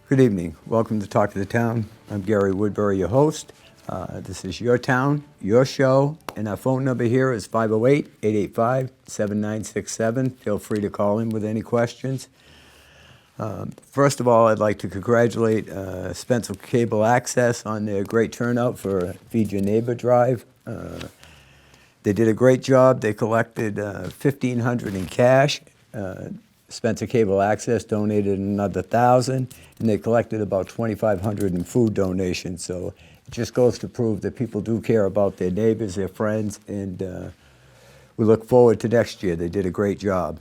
Good evening. Welcome to Talk of the Town. I'm Gary Woodbury, your host. This is your town, your show, and our phone number here is 508-885-7967. Feel free to call in with any questions. First of all, I'd like to congratulate Spencer Cable Access on their great turnout for Feed Your Neighbor Drive. They did a great job. They collected $1,500 in cash. Spencer Cable Access donated another $1,000, and they collected about $2,500 in food donations. So it just goes to prove that people do care about their neighbors, their friends, and we look forward to next year. They did a great job.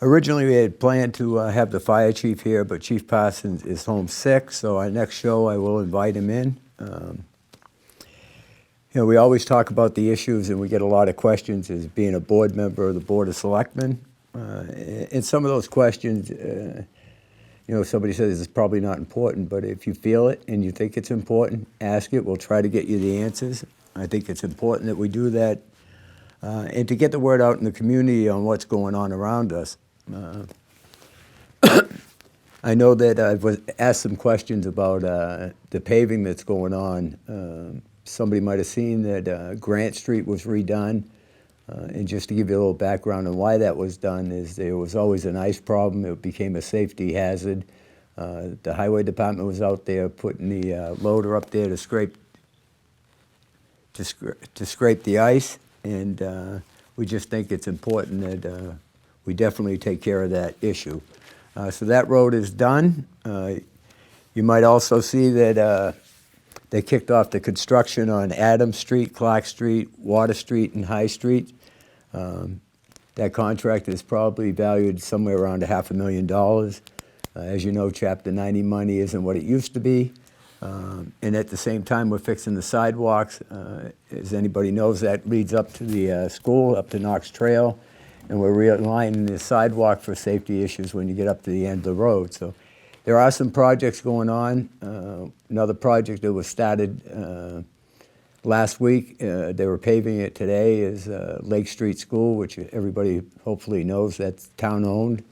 Originally, we had planned to have the fire chief here, but Chief Parsons is home sick, so our next show I will invite him in. We always talk about the issues, and we get a lot of questions as being a board member of the Board of Selectmen. And some of those questions, somebody says it's probably not important, but if you feel it and you think it's important, ask it. We'll try to get you the answers. I think it's important that we do that and to get the word out in the community on what's going on around us. I know that I've asked some questions about the paving that's going on. Somebody might have seen that Grant Street was redone. And just to give you a little background on why that was done is there was always an ice problem. It became a safety hazard. The highway department was out there putting the loader up there to scrape the ice. And we just think it's important that we definitely take care of that issue. So that road is done. You might also see that they kicked off the construction on Adams Street, Clark Street, Water Street, and High Street. That contract is probably valued somewhere around $500,000. As you know, Chapter 90 money isn't what it used to be. And at the same time, we're fixing the sidewalks. As anybody knows, that leads up to the school, up to Knox Trail. And we're realigning the sidewalk for safety issues when you get up to the end of the road. So there are some projects going on. Another project that was started last week, they were paving it today, is Lake Street School, which everybody hopefully knows that's town-owned.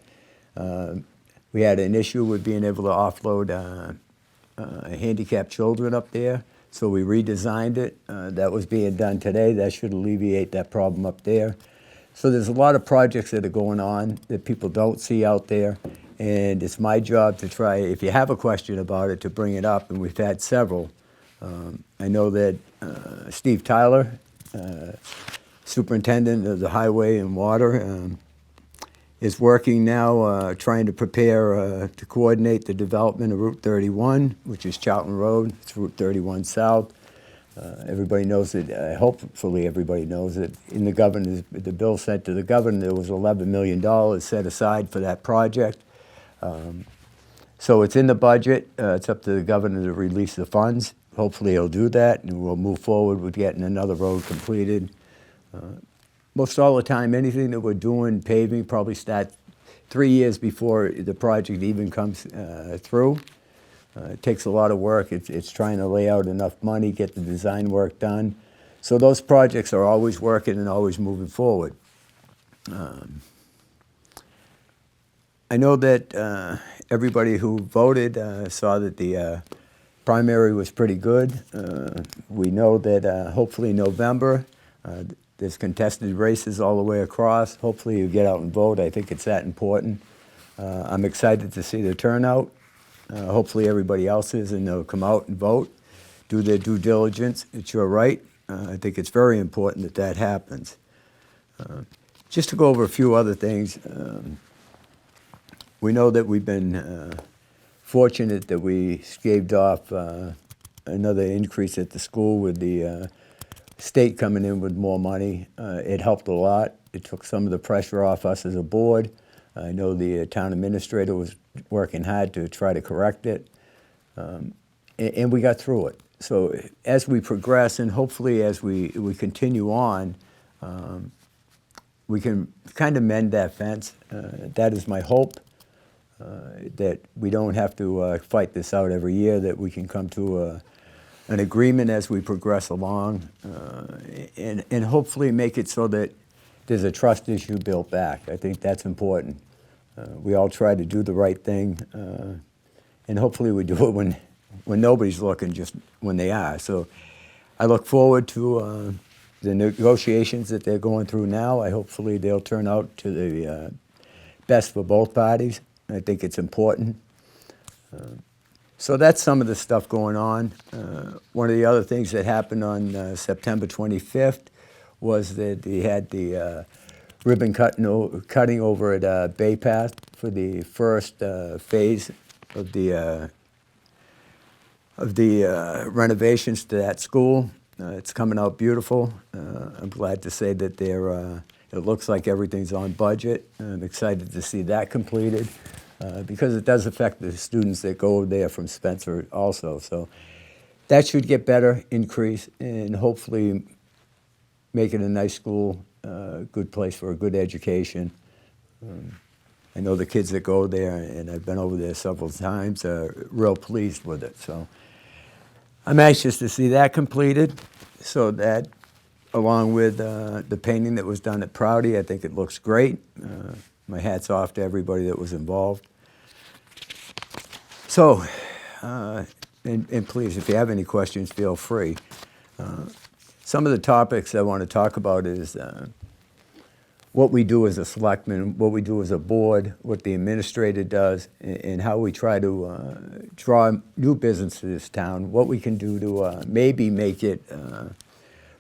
We had an issue with being able to offload handicapped children up there, so we redesigned it. That was being done today. That should alleviate that problem up there. So there's a lot of projects that are going on that people don't see out there. And it's my job to try, if you have a question about it, to bring it up, and we've had several. I know that Steve Tyler, Superintendent of the Highway and Water, is working now trying to prepare to coordinate the development of Route 31, which is Charlton Road. It's Route 31 South. Everybody knows it, hopefully everybody knows it. In the bill sent to the governor, there was $11 million set aside for that project. So it's in the budget. It's up to the governor to release the funds. Hopefully he'll do that, and we'll move forward with getting another road completed. Most all the time, anything that we're doing, paving, probably start 3 years before the project even comes through. It takes a lot of work. It's trying to lay out enough money, get the design work done. So those projects are always working and always moving forward. I know that everybody who voted saw that the primary was pretty good. We know that hopefully November, there's contested races all the way across. Hopefully you get out and vote. I think it's that important. I'm excited to see the turnout. Hopefully everybody else is, and they'll come out and vote, do their due diligence. It's your right. I think it's very important that that happens. Just to go over a few other things, we know that we've been fortunate that we staved off another increase at the school with the state coming in with more money. It helped a lot. It took some of the pressure off us as a board. I know the town administrator was working hard to try to correct it, and we got through it. So as we progress, and hopefully as we continue on, we can kind of mend that fence. That is my hope, that we don't have to fight this out every year, that we can come to an agreement as we progress along, and hopefully make it so that there's a trust issue built back. I think that's important. We all try to do the right thing, and hopefully we do it when nobody's looking, just when they are. So I look forward to the negotiations that they're going through now. Hopefully they'll turn out to the best for both parties. I think it's important. So that's some of the stuff going on. One of the other things that happened on September 25th was that they had the ribbon cutting over at Bay Path for the first phase of the renovations to that school. It's coming out beautiful. I'm glad to say that it looks like everything's on budget. I'm excited to see that completed because it does affect the students that go there from Spencer also. So that should get better, increase, and hopefully make it a nice school, good place for a good education. I know the kids that go there, and I've been over there several times, are real pleased with it. So I'm anxious to see that completed. So that, along with the painting that was done at Prouty, I think it looks great. My hat's off to everybody that was involved. So, and please, if you have any questions, feel free. Some of the topics I want to talk about is what we do as a selectman, what we do as a board, what the administrator does, and how we try to draw new business to this town, what we can do to maybe make it,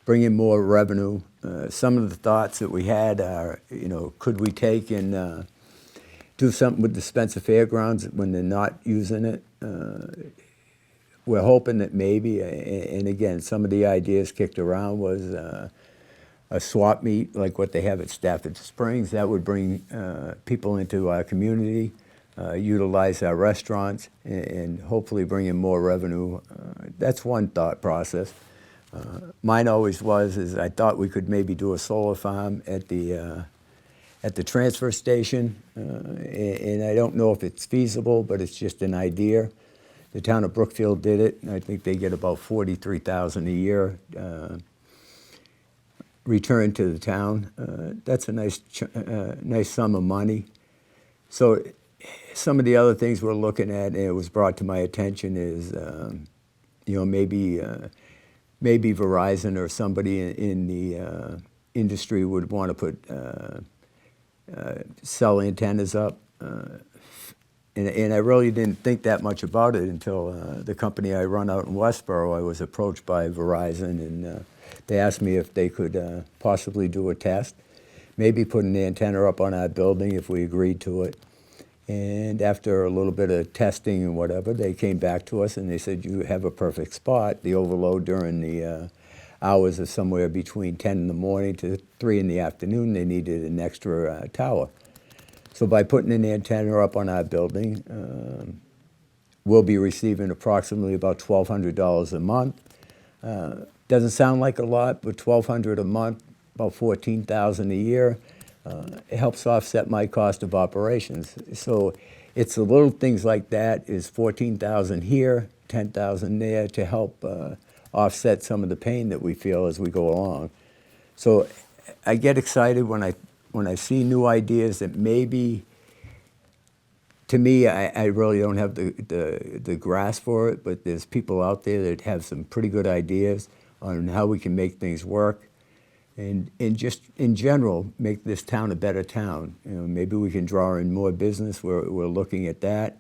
bring in more revenue. Some of the thoughts that we had are, could we take and do something with the Spencer Fairgrounds when they're not using it? We're hoping that maybe, and again, some of the ideas kicked around was a swap meet like what they have at Stafford Springs. That would bring people into our community, utilize our restaurants, and hopefully bring in more revenue. That's one thought process. Mine always is I thought we could maybe do a solar farm at the transfer station, and I don't know if it's feasible, but it's just an idea. The town of Brookfield did it, and I think they get about $43,000 a year return to the town. That's a nice sum of money. So some of the other things we're looking at, and it was brought to my attention, is maybe Verizon or somebody in the industry would want to put cell antennas up. And I really didn't think that much about it until the company I run out in Westboro, I was approached by Verizon, and they asked me if they could possibly do a test, maybe put an antenna up on our building if we agreed to it. And after a little bit of testing and whatever, they came back to us and they said, you have a perfect spot. The overload during the hours of somewhere between 10 in the morning to 3 in the afternoon, they needed an extra tower. So by putting an antenna up on our building, we'll be receiving approximately about $1,200 a month. Doesn't sound like a lot, but $1,200 a month, about $14,000 a year, it helps offset my cost of operations. So it's the little things like that, is $14,000 here, $10,000 there, to help offset some of the pain that we feel as we go along. So I get excited when I see new ideas that maybe, to me, I really don't have the grasp for it, but there's people out there that have some pretty good ideas on how we can make things work, and just in general make this town a better town. Maybe we can draw in more business. We're looking at that.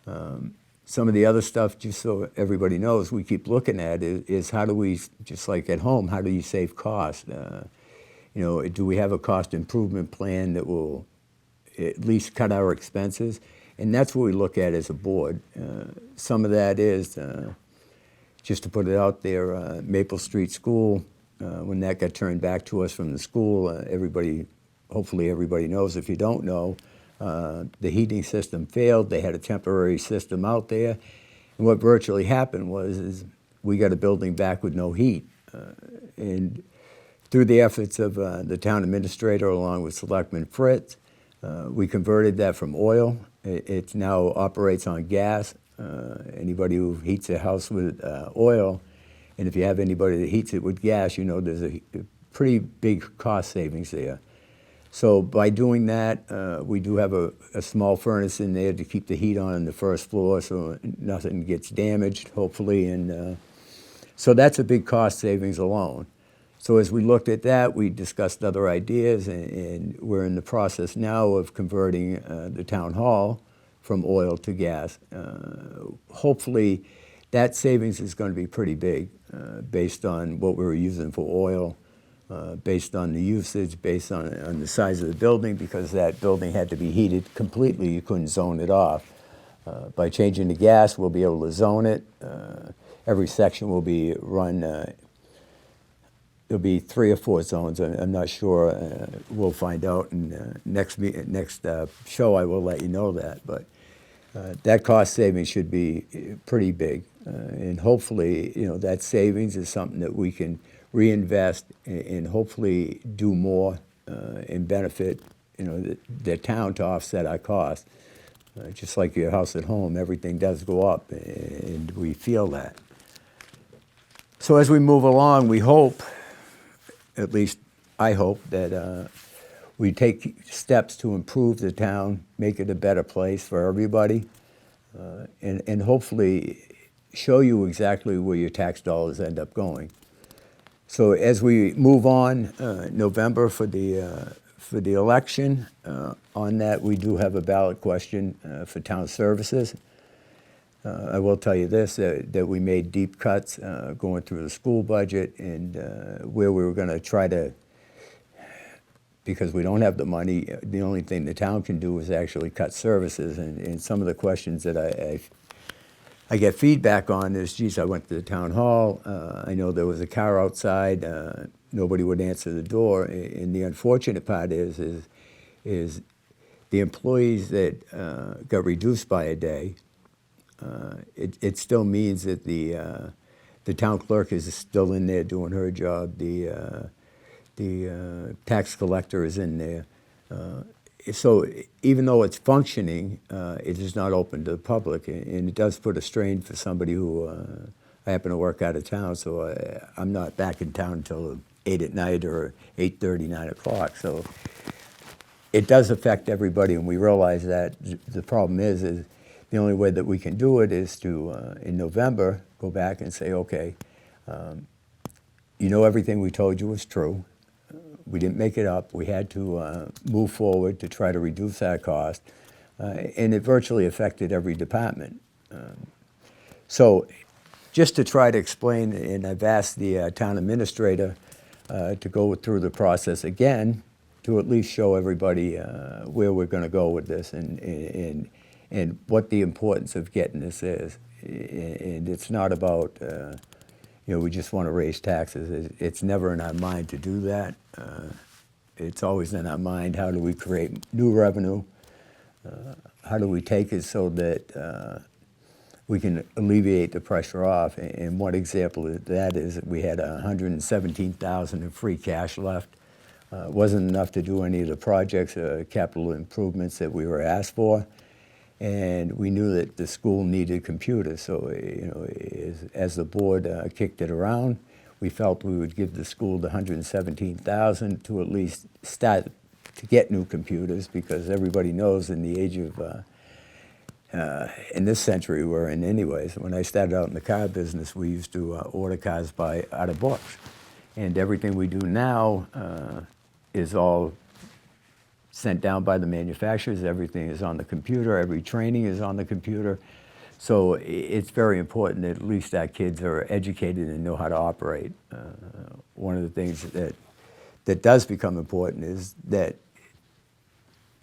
Some of the other stuff, just so everybody knows, we keep looking at is how do we, just like at home, how do you save costs? Do we have a cost improvement plan that will at least cut our expenses? And that's what we look at as a board. Some of that is, just to put it out there, Maple Street School, when that got turned back to us from the school, hopefully everybody knows. If you don't know, the heating system failed. They had a temporary system out there. And what virtually happened is we got a building back with no heat. And through the efforts of the town administrator along with Selectman Fritz, we converted that from oil. It now operates on gas. Anybody who heats their house with oil, and if you have anybody that heats it with gas, there's a pretty big cost savings there. So by doing that, we do have a small furnace in there to keep the heat on the first floor so nothing gets damaged, hopefully. And so that's a big cost savings alone. So as we looked at that, we discussed other ideas, and we're in the process now of converting the town hall from oil to gas. Hopefully, that savings is going to be pretty big based on what we were using for oil, based on the usage, based on the size of the building, because that building had to be heated completely. You couldn't zone it off. By changing to gas, we'll be able to zone it. Every section will be run, there'll be 3 or 4 zones. I'm not sure. We'll find out in next show. I will let you know that. But that cost savings should be pretty big. And hopefully, that savings is something that we can reinvest and hopefully do more and benefit, the town to offset our costs. Just like your house at home, everything does go up, and we feel that. So as we move along, we hope, at least I hope, that we take steps to improve the town, make it a better place for everybody, and hopefully show you exactly where your tax dollars end up going. So as we move on, November for the election, on that we do have a ballot question for town services. I will tell you this, that we made deep cuts going through the school budget, and where we were going to try to, because we don't have the money, the only thing the town can do is actually cut services. And some of the questions that I get feedback on is, geez, I went to the town hall, I know there was a car outside, nobody would answer the door. And the unfortunate part is the employees that got reduced by a day, it still means that the town clerk is still in there doing her job. The tax collector is in there. So even though it's functioning, it is not open to the public, and it does put a strain for somebody who I happen to work out of town, so I'm not back in town until 8 at night or 8:30, 9 o'clock. So it does affect everybody, and we realize that. The problem is the only way that we can do it is to, in November, go back and say, okay, everything we told you was true. We didn't make it up. We had to move forward to try to reduce our cost, and it virtually affected every department. So just to try to explain, and I've asked the town administrator to go through the process again to at least show everybody where we're going to go with this and what the importance of getting this is. And it's not about, we just want to raise taxes. It's never in our mind to do that. It's always in our mind, how do we create new revenue? How do we take it so that we can alleviate the pressure off? And one example of that is that we had $117,000 in free cash left. It wasn't enough to do any of the projects, capital improvements that we were asked for. And we knew that the school needed computers. So, as the board kicked it around, we felt we would give the school the $117,000 to at least start to get new computers, because everybody knows in the age of, in this century we're in anyways, when I started out in the car business, we used to order cars out of books. And everything we do now is all sent down by the manufacturers. Everything is on the computer. Every training is on the computer. So it's very important that at least our kids are educated and know how to operate. One of the things that does become important is that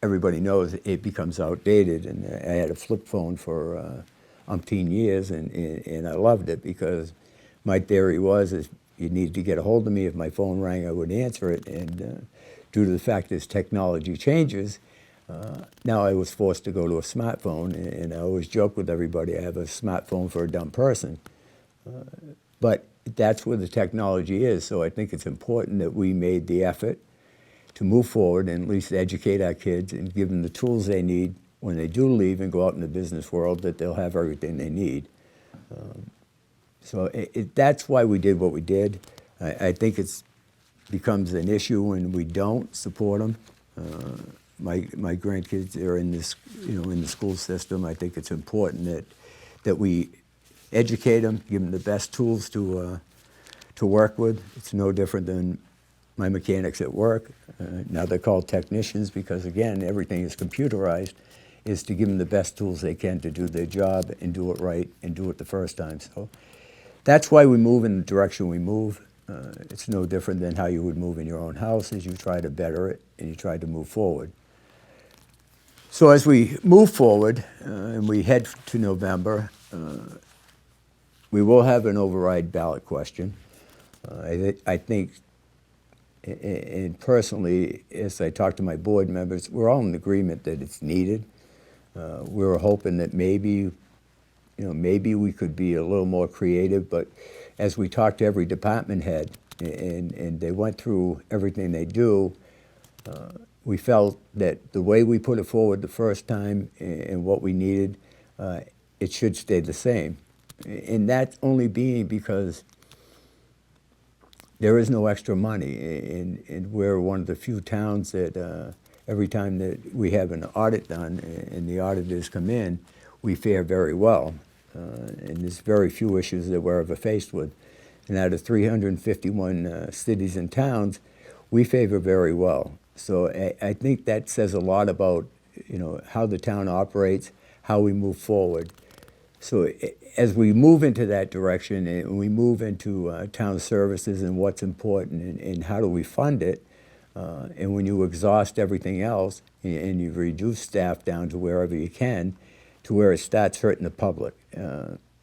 everybody knows it becomes outdated. And I had a flip phone for umpteen years, and I loved it, because my theory was if you needed to get a hold of me, if my phone rang, I would answer it. And due to the fact that as technology changes, now I was forced to go to a smartphone, and I always joke with everybody, I have a smartphone for a dumb person. But that's where the technology is, so I think it's important that we made the effort to move forward and at least educate our kids and give them the tools they need when they do leave and go out in the business world, that they'll have everything they need. So that's why we did what we did. I think it becomes an issue when we don't support them. My grandkids are in this, in the school system. I think it's important that we educate them, give them the best tools to work with. It's no different than my mechanics at work. Now they're called technicians because, again, everything is computerized, is to give them the best tools they can to do their job and do it right and do it the first time. So that's why we move in the direction we move. It's no different than how you would move in your own house, as you try to better it and you try to move forward. So as we move forward and we head to November, we will have an override ballot question. I think, and personally, as I talk to my board members, we're all in agreement that it's needed. We were hoping that maybe we could be a little more creative, but as we talked to every department head and they went through everything they do, we felt that the way we put it forward the first time and what we needed, it should stay the same. And that's only being because there is no extra money, and we're one of the few towns that every time that we have an audit done and the auditors come in, we fare very well. And there's very few issues that we're ever faced with. And out of 351 cities and towns, we favor very well. So I think that says a lot about how the town operates, how we move forward. So as we move into that direction and we move into town services and what's important and how do we fund it, and when you exhaust everything else and you reduce staff down to wherever you can, to where it starts hurting the public.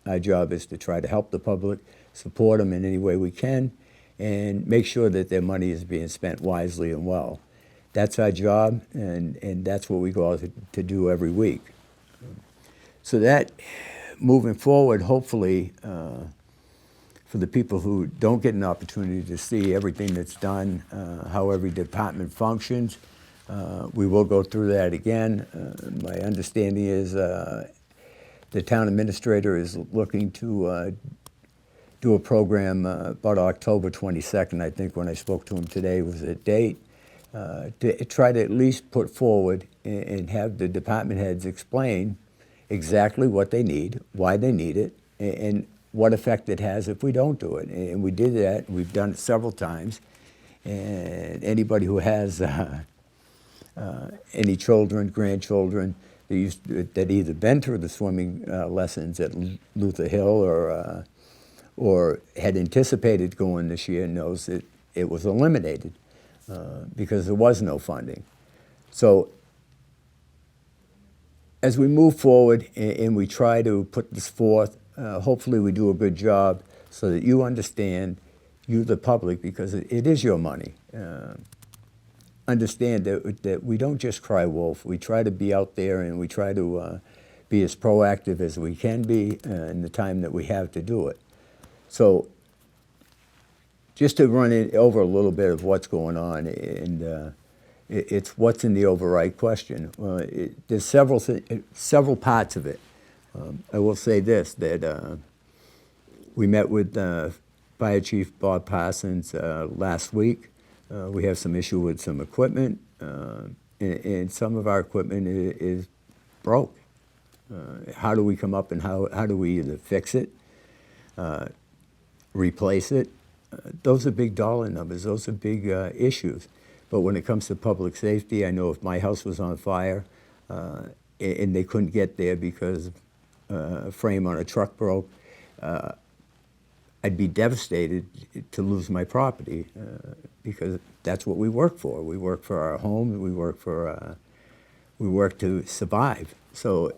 Our job is to try to help the public, support them in any way we can, and make sure that their money is being spent wisely and well. That's our job, and that's what we go out to do every week. So that, moving forward, hopefully, for the people who don't get an opportunity to see everything that's done, how every department functions, we will go through that again. My understanding is the town administrator is looking to do a program about October 22nd, I think, when I spoke to him today was the date, to try to at least put forward and have the department heads explain exactly what they need, why they need it, and what effect it has if we don't do it. And we did that. We've done it several times. And anybody who has any children, grandchildren, that either been through the swimming lessons at Luther Hill or had anticipated going this year knows that it was eliminated because there was no funding. So as we move forward and we try to put this forth, hopefully we do a good job so that you understand, you the public, because it is your money. Understand that we don't just cry wolf. We try to be out there and we try to be as proactive as we can be in the time that we have to do it. So just to run it over a little bit of what's going on, and it's what's in the override question. There's several parts of it. I will say this, that we met with Fire Chief Bob Parsons last week. We have some issue with some equipment, and some of our equipment is broke. How do we come up and how do we either fix it, replace it? Those are big dollar numbers. Those are big issues. But when it comes to public safety, I know if my house was on fire and they couldn't get there because a frame on a truck broke, I'd be devastated to lose my property because that's what we work for. We work for our home. We work to survive. So,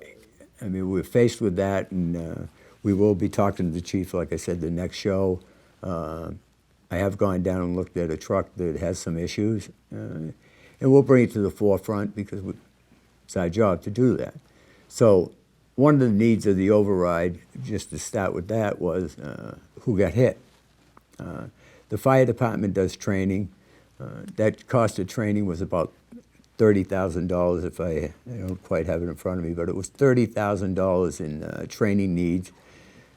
I mean, we're faced with that, and we will be talking to the chief, like I said, the next show. I have gone down and looked at a truck that has some issues, and we'll bring it to the forefront because it's our job to do that. So one of the needs of the override, just to start with that, was who got hit. The fire department does training. That cost of training was about $30,000, if I don't quite have it in front of me, but it was $30,000 in training needs.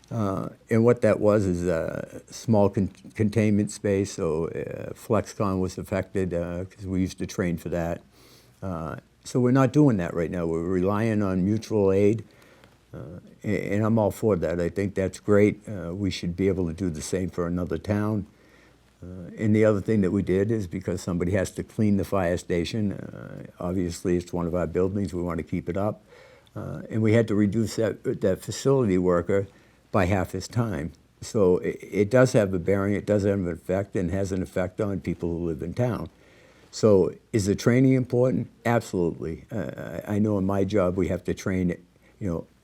And what that was is a small containment space, so FlexCon was affected because we used to train for that. So we're not doing that right now. We're relying on mutual aid, and I'm all for that. I think that's great. We should be able to do the same for another town. And the other thing that we did is because somebody has to clean the fire station, obviously it's one of our buildings, we want to keep it up. And we had to reduce that facility worker by half his time. So it does have a bearing, it does have an effect, and has an effect on people who live in town. So is the training important? Absolutely. I know in my job we have to train,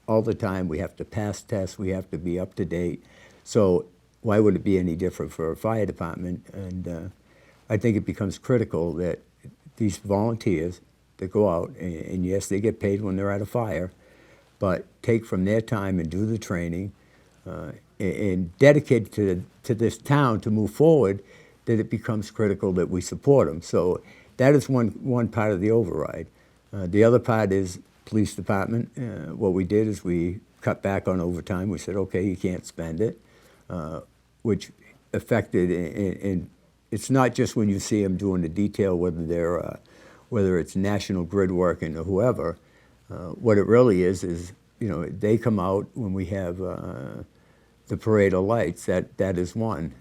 all the time. We have to pass tests, we have to be up to date. So why would it be any different for a fire department? And I think it becomes critical that these volunteers that go out, and yes, they get paid when they're at a fire, but take from their time and do the training and dedicate to this town to move forward, that it becomes critical that we support them. So that is one part of the override. The other part is police department. What we did is we cut back on overtime. We said, okay, you can't spend it. Which affected, and it's not just when you see them doing the detail, whether it's National Grid working or whoever. What it really is they come out when we have the parade of lights. That is one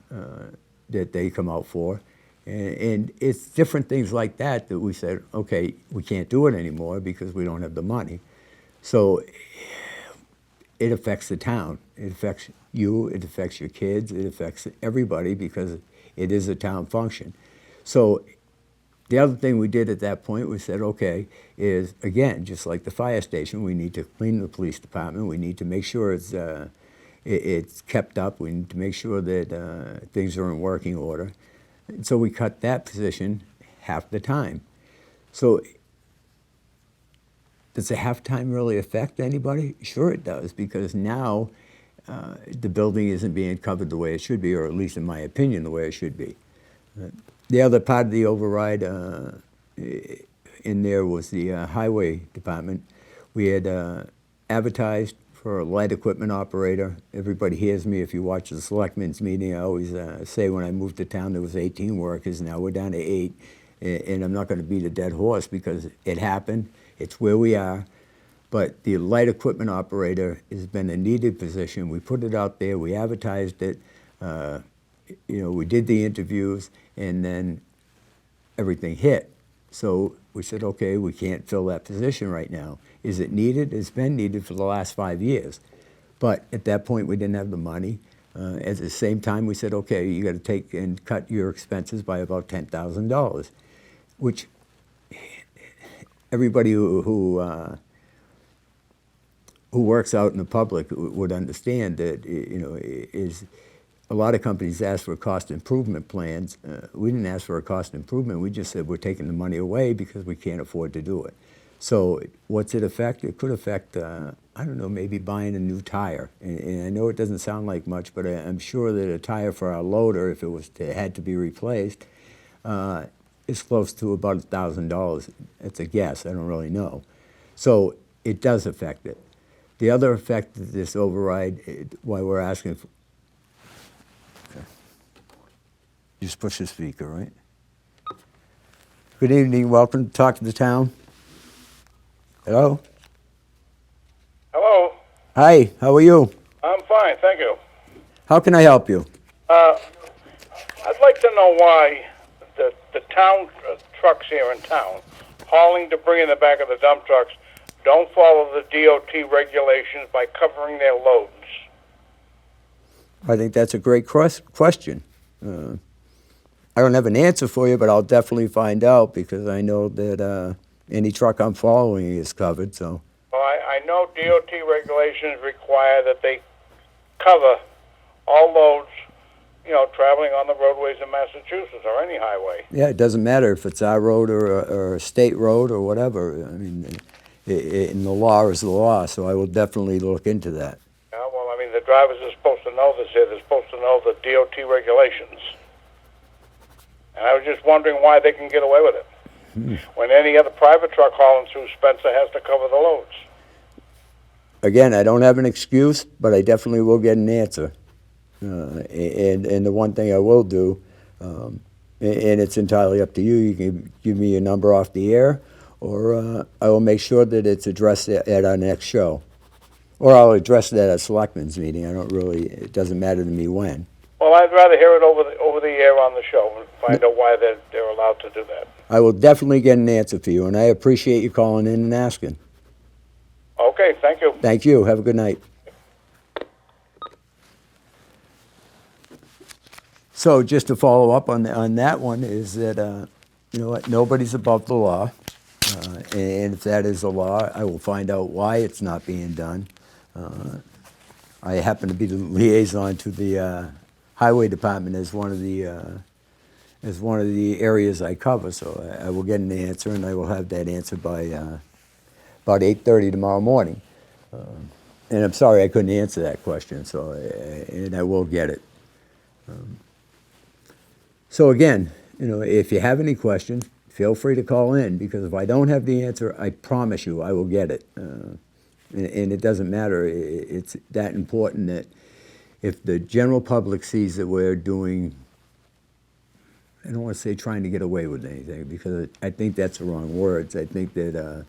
that they come out for, and it's different things like that we said, okay, we can't do it anymore because we don't have the money. So it affects the town. It affects you, it affects your kids, it affects everybody because it is a town function. So the other thing we did at that point, we said, okay, is again, just like the fire station, we need to clean the police department. We need to make sure it's kept up. We need to make sure that things are in working order. And so we cut that position half the time. So does the halftime really affect anybody? Sure it does, because now the building isn't being covered the way it should be, or at least in my opinion, the way it should be. The other part of the override in there was the highway department. We had advertised for a light equipment operator. Everybody hears me. If you watch the selectmen's meeting, I always say when I moved to town there was 18 workers. Now we're down to 8. And I'm not going to beat a dead horse because it happened. It's where we are. But the light equipment operator has been a needed position. We put it out there. We advertised it. We did the interviews, and then everything hit. So we said, okay, we can't fill that position right now. Is it needed? It's been needed for the last 5 years. But at that point, we didn't have the money. At the same time, we said, okay, you got to take and cut your expenses by about $10,000, which everybody who works out in the public would understand that, is a lot of companies ask for cost improvement plans. We didn't ask for a cost improvement. We just said we're taking the money away because we can't afford to do it. So what's it affect? It could affect, maybe buying a new tire. And I know it doesn't sound like much, but I'm sure that a tire for our loader, if it had to be replaced, is close to about $1,000. It's a guess. I don't really know. So it does affect it. The other effect of this override, why we're asking for, okay. Just push the speaker, right? Good evening. Welcome to Talk to the Town. Hello? Hello. Hi, how are you? I'm fine, thank you. How can I help you? I'd like to know why the town trucks here in town, hauling debris in the back of the dump trucks, don't follow the DOT regulations by covering their loads. I think that's a great question. I don't have an answer for you, but I'll definitely find out because I know that any truck I'm following is covered. So. Well, I know DOT regulations require that they cover all loads, traveling on the roadways in Massachusetts or any highway. Yeah, it doesn't matter if it's our road or a state road or whatever. I mean, the law is the law, so I will definitely look into that. Yeah, well, the drivers are supposed to know this here. They're supposed to know the DOT regulations. And I was just wondering why they can get away with it. When any other private truck hauling through Spencer has to cover the loads. Again, I don't have an excuse, but I definitely will get an answer. And the one thing I will do, and it's entirely up to you, you can give me your number off the air, or I will make sure that it's addressed at our next show. Or I'll address it at a selectmen's meeting. It doesn't matter to me when. Well, I'd rather hear it over the air on the show and find out why they're allowed to do that. I will definitely get an answer for you, and I appreciate you calling in and asking. Okay, thank you. Thank you. Have a good night. So just to follow up on that one is that, you know what, nobody's above the law. And if that is the law, I will find out why it's not being done. I happen to be the liaison to the highway department as one of the areas I cover. So I will get an answer, and I will have that answer by about 8:30 tomorrow morning. And I'm sorry I couldn't answer that question. So and I will get it. So again, you know, if you have any questions, feel free to call in, because if I don't have the answer, I promise you I will get it. And it doesn't matter. It's that important that if the general public sees that we're doing, I don't want to say trying to get away with anything, because I think that's the wrong words. I think that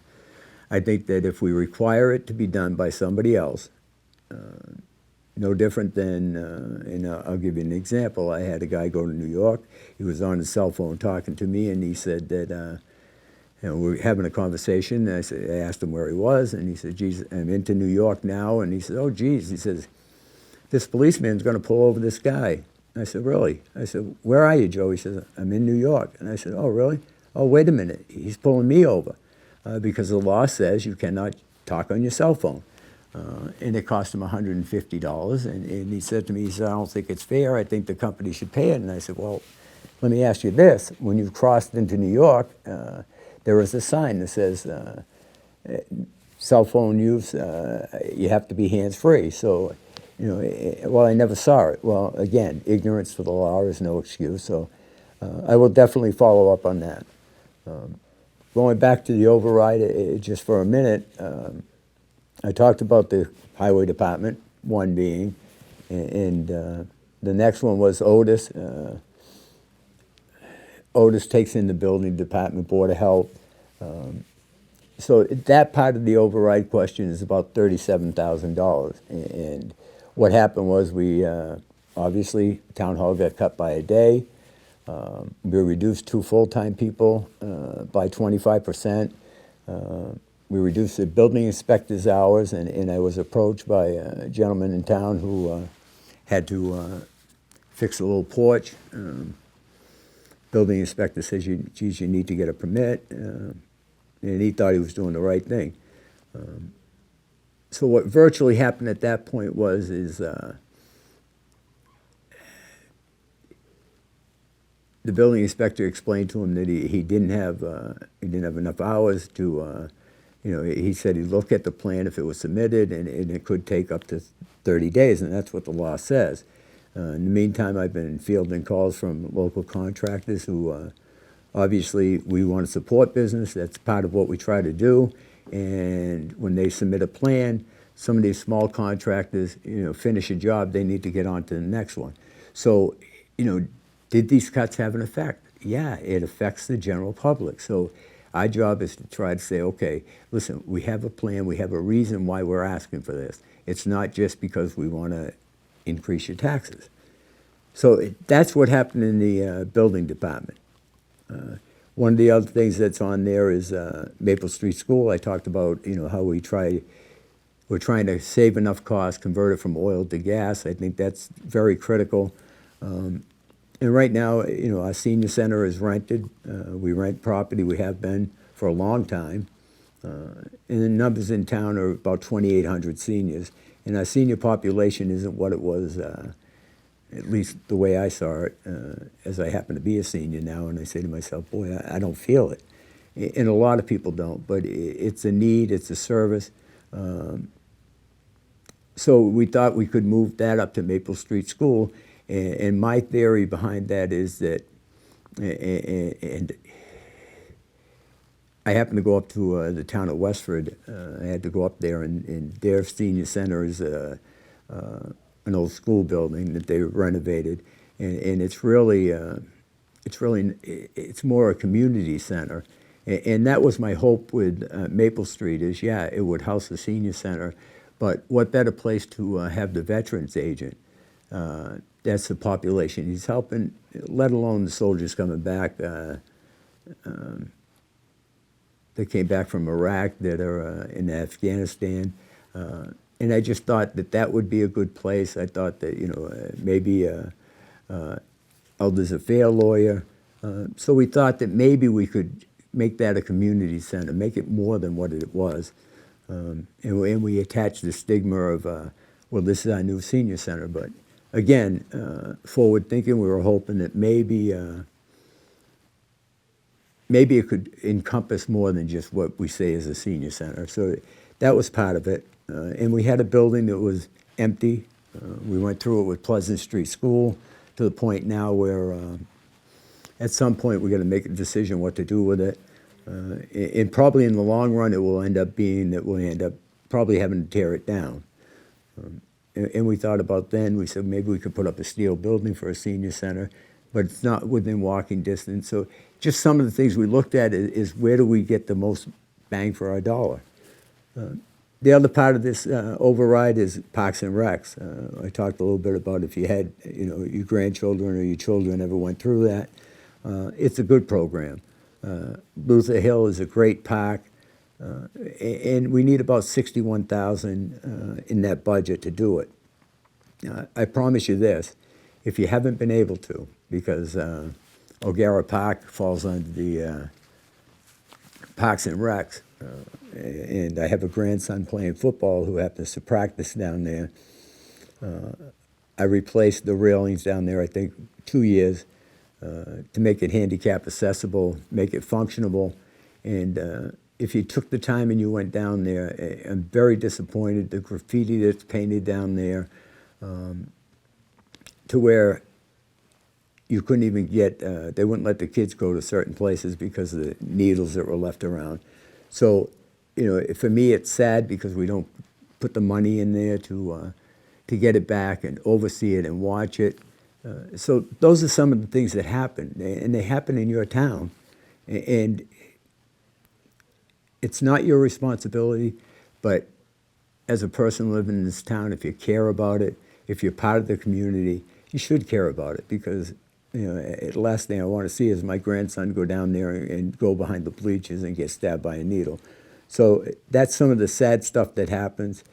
if we require it to be done by somebody else, no different than, and I'll give you an example. I had a guy go to New York. He was on his cell phone talking to me, and he said that, you know, we were having a conversation. And I asked him where he was, and he said, geez, I'm into New York now. And he said, oh, geez. He says, this policeman's going to pull over this guy. I said, really? I said, where are you, Joe? He says, I'm in New York. And I said, oh, really? Oh, wait a minute. He's pulling me over because the law says you cannot talk on your cell phone. And it cost him $150. And he said to me, he said, I don't think it's fair. I think the company should pay it. And I said, well, let me ask you this. When you've crossed into New York, there is a sign that says cell phone use, you have to be hands-free. So, you know, well, I never saw it. Well, again, ignorance to the law is no excuse. So I will definitely follow up on that. Going back to the override, just for a minute, I talked about the highway department, one being, and the next one was Otis. Otis takes in the building department, Board of Health. So that part of the override question is about $37,000. And what happened was we, obviously, town hall got cut by a day. We reduced 2 full-time people by 25%. We reduced the building inspector's hours, and I was approached by a gentleman in town who had to fix a little porch. Building inspector says, geez, you need to get a permit, and he thought he was doing the right thing. So what virtually happened at that point was the building inspector explained to him that he didn't have enough hours to. You know, he said he'd look at the plan if it was submitted, and it could take up to 30 days, and that's what the law says. In the meantime, I've been fielding calls from local contractors who, obviously, we want to support business. That's part of what we try to do. And when they submit a plan, some of these small contractors, you know, finish a job, they need to get on to the next one. So, you know, did these cuts have an effect? Yeah, it affects the general public. So our job is to try to say, okay, listen, we have a plan, we have a reason why we're asking for this. It's not just because we want to increase your taxes. So that's what happened in the building department. One of the other things that's on there is Maple Street School. I talked about, you know, how we're trying to save enough costs, convert it from oil to gas. I think that's very critical. And right now, you know, our senior center is rented. We rent property. We have been for a long time. And the numbers in town are about 2,800 seniors. And our senior population isn't what it was, at least the way I saw it, as I happen to be a senior now. And I say to myself, boy, I don't feel it. And a lot of people don't. But it's a need. It's a service. So we thought we could move that up to Maple Street School. And my theory behind that is that, and I happened to go up to the town of Westford. I had to go up there, and their senior center is an old school building that they renovated, and it's more a community center. And that was my hope with Maple Street is, yeah, it would house the senior center, but what better place to have the veterans agent? That's the population he's helping, let alone the soldiers coming back. That came back from Iraq, that are in Afghanistan. And I just thought that that would be a good place. I thought that, maybe Elder's Affair lawyer. So we thought that maybe we could make that a community center, make it more than what it was. And we attached the stigma of, well, this is our new senior center. But again, forward thinking, we were hoping that maybe it could encompass more than just what we say is a senior center. So that was part of it. And we had a building that was empty. We went through it with Pleasant Street School to the point now where at some point we're going to make a decision what to do with it. And probably in the long run, it will end up being that we'll end up probably having to tear it down. And we thought about then, we said maybe we could put up a steel building for a senior center, but it's not within walking distance. So just some of the things we looked at is where do we get the most bang for our dollar? The other part of this override is Parks and Recs. I talked a little bit about if you had, your grandchildren or your children ever went through that. It's a good program. Luther Hill is a great park, and we need about $61,000 in that budget to do it. I promise you this, if you haven't been able to, because O'Gara Park falls under the Parks and Recs, and I have a grandson playing football who happens to practice down there. I replaced the railings down there, I think, 2 years to make it handicap accessible, make it functionable. And if you took the time and you went down there, I'm very disappointed. The graffiti that's painted down there, to where you couldn't even get, they wouldn't let the kids go to certain places because of the needles that were left around. So, for me, it's sad because we don't put the money in there to get it back and oversee it and watch it. So those are some of the things that happen, and they happen in your town. And it's not your responsibility, but as a person living in this town, if you care about it, if you're part of the community, you should care about it, because the last thing I want to see is my grandson go down there and go behind the bleachers and get stabbed by a needle. So that's some of the sad stuff that happens,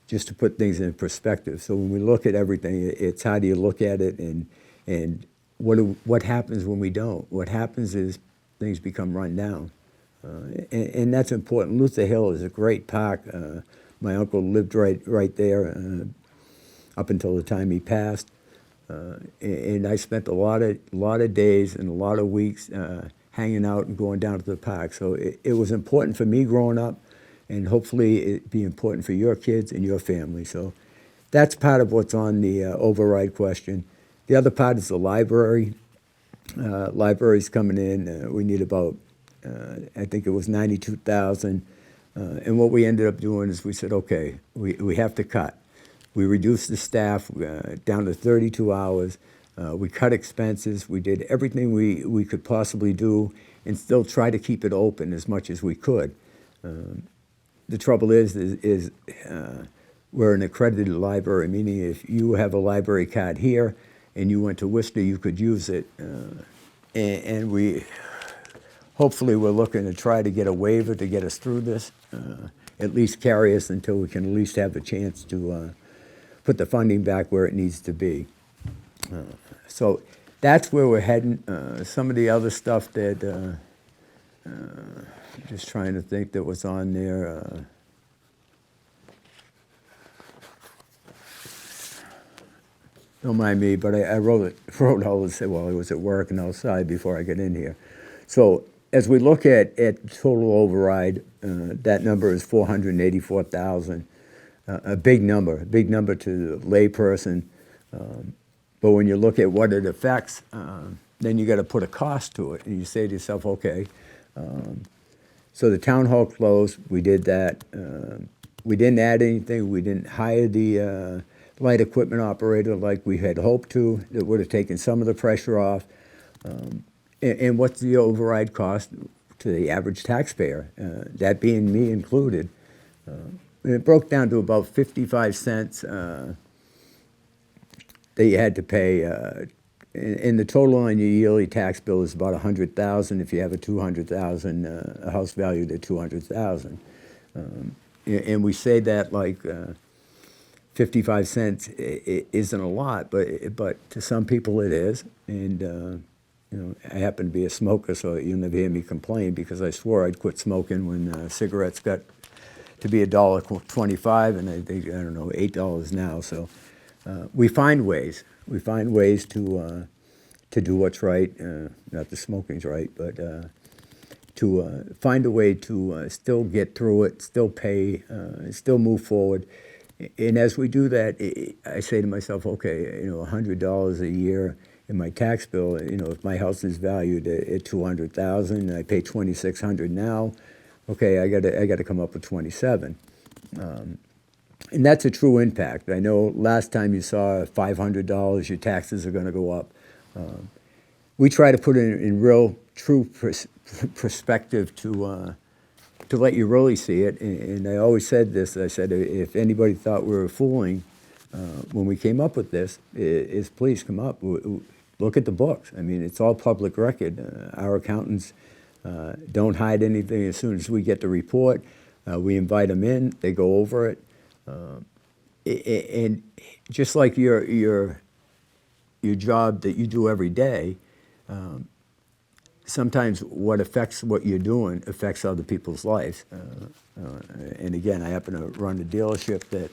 just to put things in perspective. So when we look at everything, it's how do you look at it, and what happens when we don't? What happens is things become run down. And that's important. Luther Hill is a great park. My uncle lived right there up until the time he passed. And I spent a lot of days and a lot of weeks hanging out and going down to the park. So it was important for me growing up, and hopefully it'd be important for your kids and your family. So that's part of what's on the override question. The other part is the library. Library's coming in. We need about, I think it was 92,000. And what we ended up doing is we said, okay, we have to cut. We reduced the staff down to 32 hours. We cut expenses. We did everything we could possibly do and still try to keep it open as much as we could. The trouble is we're an accredited library, meaning if you have a library card here and you went to Worcester, you could use it. And we hopefully we're looking to try to get a waiver to get us through this, at least carry us until we can at least have a chance to put the funding back where it needs to be. So that's where we're heading. Some of the other stuff that, just trying to think that was on there. Don't mind me, but I wrote all this while I was at work and outside before I got in here. So as we look at total override, that number is 484,000. A big number to the layperson. But when you look at what it affects, then you got to put a cost to it. And you say to yourself, okay, so the town hall closed, we did that. We didn't add anything. We didn't hire the light equipment operator like we had hoped to. That would have taken some of the pressure off. And what's the override cost to the average taxpayer, that being me included? And it broke down to about 55 cents that you had to pay. And the total on your yearly tax bill is about 100,000 if you have a 200,000 a house valued at 200,000. And we say that like 55 cents isn't a lot, but to some people it is. And you know, I happen to be a smoker, so you'll never hear me complain because I swore I'd quit smoking when cigarettes got to be $1.25, and I don't know, $8 now. So we find ways. We find ways to do what's right. Not that smoking's right, but to find a way to still get through it, still pay, still move forward. And as we do that, I say to myself, okay, you know, $100 a year in my tax bill. You know, if my house is valued at $200,000, and I pay $2,600 now, okay, I got to come up with 27. And that's a true impact. I know last time you saw $500, your taxes are going to go up. We try to put it in real, true perspective to let you really see it. And I always said this. I said, if anybody thought we were fooling when we came up with this, is please come up. Look at the books. I mean, it's all public record. Our accountants don't hide anything. As soon as we get the report, we invite them in. They go over it. And just like your job that you do every day, sometimes what affects what you're doing affects other people's lives. And again, I happen to run a dealership that,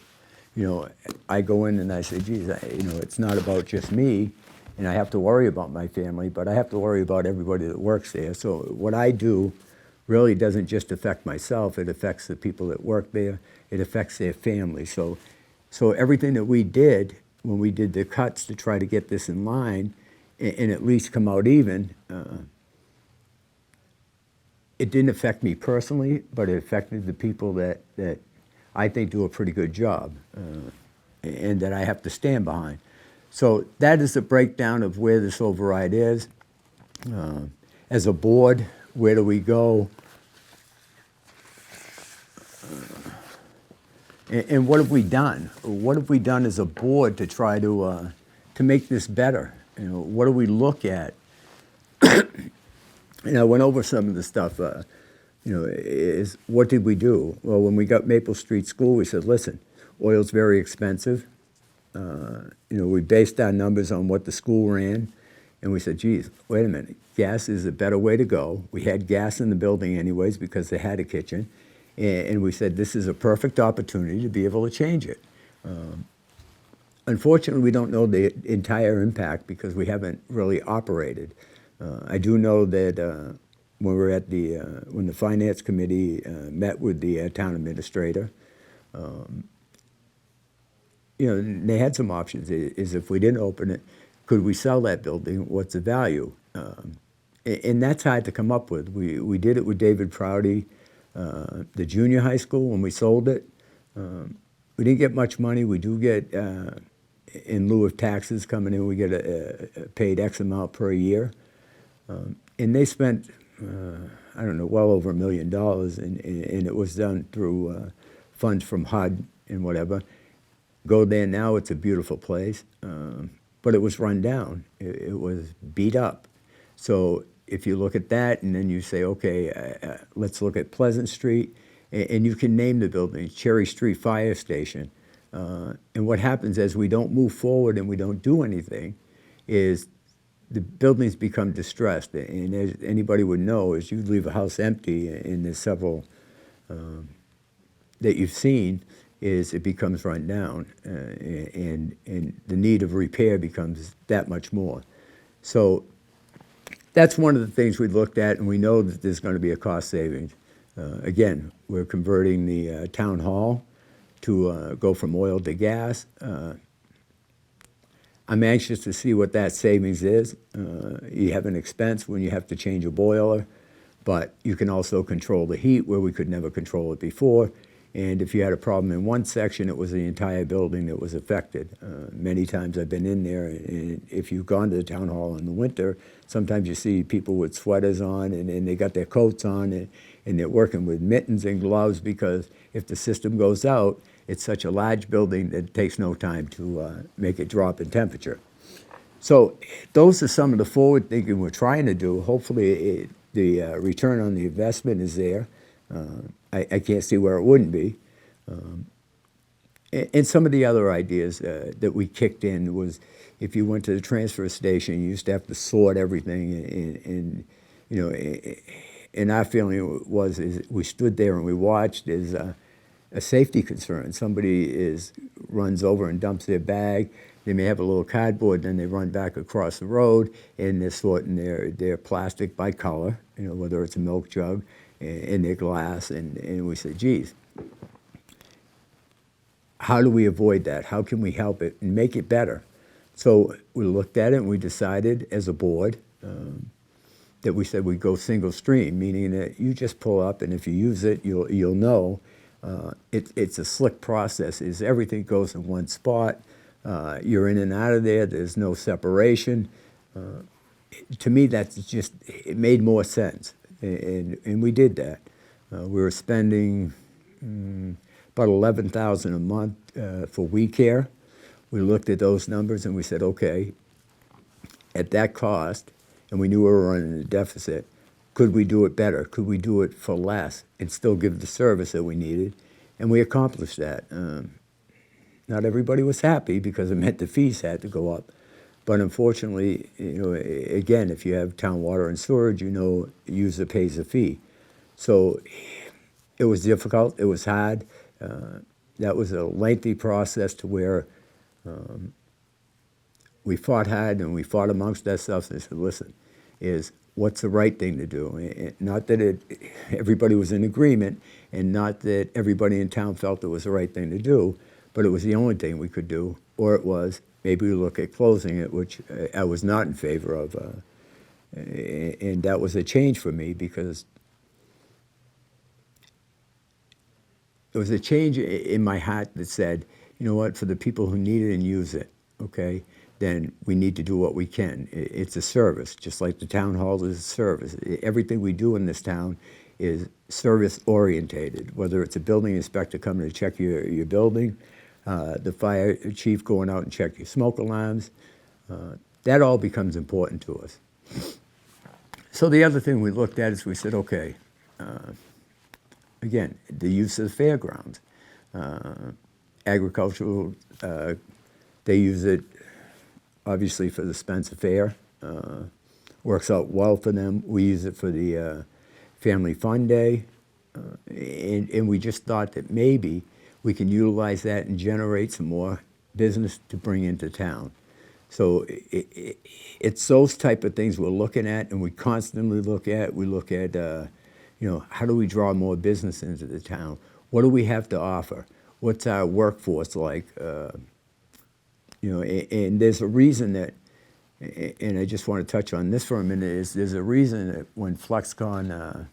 you know, I go in and I say, geez, you know, it's not about just me, and I have to worry about my family, but I have to worry about everybody that works there. So what I do really doesn't just affect myself, it affects the people that work there, it affects their family. So everything that we did when we did the cuts to try to get this in line and at least come out even, it didn't affect me personally, but it affected the people that I think do a pretty good job and that I have to stand behind. So that is the breakdown of where this override is. As a board, where do we go? And what have we done? What have we done as a board to try to make this better? You know, what do we look at? And I went over some of the stuff. You know, is what did we do? Well, when we got Maple Street School, we said, listen, oil's very expensive. You know, we based our numbers on what the school ran, and we said, geez, wait a minute, gas is a better way to go. We had gas in the building anyways because they had a kitchen, and we said this is a perfect opportunity to be able to change it. Unfortunately, we don't know the entire impact because we haven't really operated. I do know that when we were at when the finance committee met with the town administrator, you know, they had some options. Is if we didn't open it, could we sell that building? What's the value? And that's hard to come up with. We did it with David Prouty, the junior high school, when we sold it. We didn't get much money. We do get, in lieu of taxes coming in, we get paid X amount per year. And they spent, I don't know, well over $1 million, and it was done through funds from HUD and whatever. Go there now, it's a beautiful place, but it was run down. It was beat up. So if you look at that and then you say, okay, let's look at Pleasant Street, and you can name the building, Cherry Street Fire Station. And what happens as we don't move forward and we don't do anything is the buildings become distressed. And as anybody would know, is you leave a house empty, and there's several that you've seen, is it becomes run down, and the need of repair becomes that much more. So that's one of the things we looked at, and we know that there's going to be a cost savings. Again, we're converting the town hall to go from oil to gas. I'm anxious to see what that savings is. You have an expense when you have to change a boiler, but you can also control the heat where we could never control it before. And if you had a problem in one section, it was the entire building that was affected. Many times I've been in there, and if you've gone to the town hall in the winter, sometimes you see people with sweaters on, and they got their coats on, and they're working with mittens and gloves, because if the system goes out, it's such a large building that it takes no time to make it drop in temperature. So those are some of the forward thinking we're trying to do. Hopefully the return on the investment is there. I can't see where it wouldn't be. And some of the other ideas that we kicked in was, if you went to the transfer station, you used to have to sort everything, and you know, and our feeling was, is we stood there and we watched as a safety concern. Somebody runs over and dumps their bag. They may have a little cardboard, then they run back across the road, and they're sorting their plastic by color, you know, whether it's a milk jug, and their glass, and we said, geez, how do we avoid that? How can we help it and make it better? So we looked at it, and we decided as a board that we said we'd go single stream, meaning that you just pull up, and if you use it, you'll know. It's a slick process. Everything goes in one spot. You're in and out of there. There's no separation. To me, it made more sense, and we did that. We were spending about $11,000 a month for We Care. We looked at those numbers and we said, okay, at that cost, and we knew we were running a deficit, could we do it better? Could we do it for less and still give the service that we needed? And we accomplished that. Not everybody was happy, because it meant the fees had to go up. But unfortunately, you know, again, if you have town water and storage, you know, the user pays a fee. So it was difficult. It was hard. That was a lengthy process, to where we fought hard, and we fought amongst ourselves and said, listen, what's the right thing to do? Not that everybody was in agreement, and not that everybody in town felt it was the right thing to do, but it was the only thing we could do. Or it was, maybe we look at closing it, which I was not in favor of. And that was a change for me, because there was a change in my heart that said, you know what, for the people who need it and use it, okay, then we need to do what we can. It's a service, just like the town hall is a service. Everything we do in this town is service orientated, whether it's a building inspector coming to check your building, the fire chief going out and check your smoke alarms. That all becomes important to us. So the other thing we looked at is, we said, okay, again, the use of the fairgrounds. Agricultural, they use it obviously for the Spencer Fair. Works out well for them. We use it for the Family Fun Day. And we just thought that maybe we can utilize that and generate some more business to bring into town. So it's those type of things we're looking at, and we constantly look at. We look at, you know, how do we draw more business into the town? What do we have to offer? What's our workforce like? You know, and there's a reason that, and I just want to touch on this for a minute, is there's a reason that when Fluxcon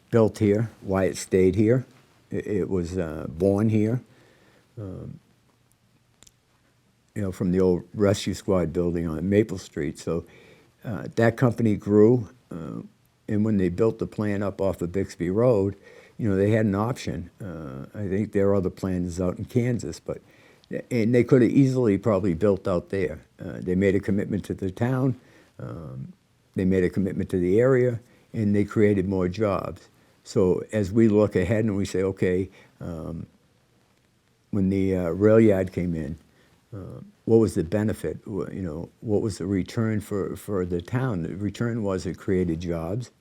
built here, why it stayed here. It was born here. You know, from the old rescue squad building on Maple Street. So that company grew, and when they built the plant up off of Bixby Road, you know, they had an option. I think there are other plants out in Kansas, and they could have easily probably built out there. They made a commitment to the town, they made a commitment to the area, and they created more jobs. So as we look ahead and we say, okay, when the rail yard came in, what was the benefit? You know, what was the return for the town? The return was it created jobs.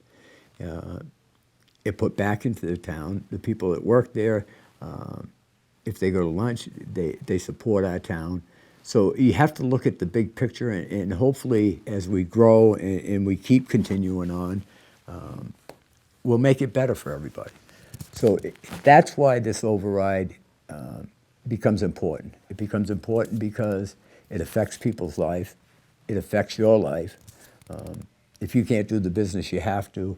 It put back into the town. The people that work there, if they go to lunch, they support our town. So you have to look at the big picture, and hopefully as we grow and we keep continuing on, we'll make it better for everybody. So that's why this override becomes important. It becomes important because it affects people's life. It affects your life. If you can't do the business you have to,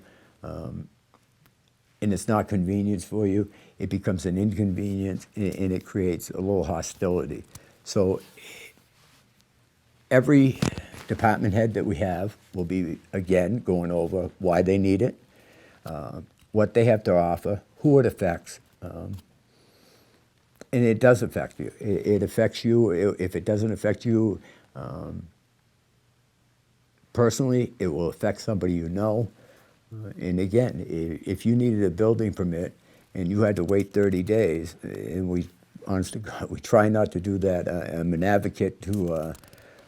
and it's not convenience for you, it becomes an inconvenience, and it creates a little hostility. So every department head that we have will be, again, going over why they need it, what they have to offer, who it affects. And it does affect you. It affects you. If it doesn't affect you personally, it will affect somebody you know. And again, if you needed a building permit and you had to wait 30 days, and we, honest to God, we try not to do that. I'm an advocate to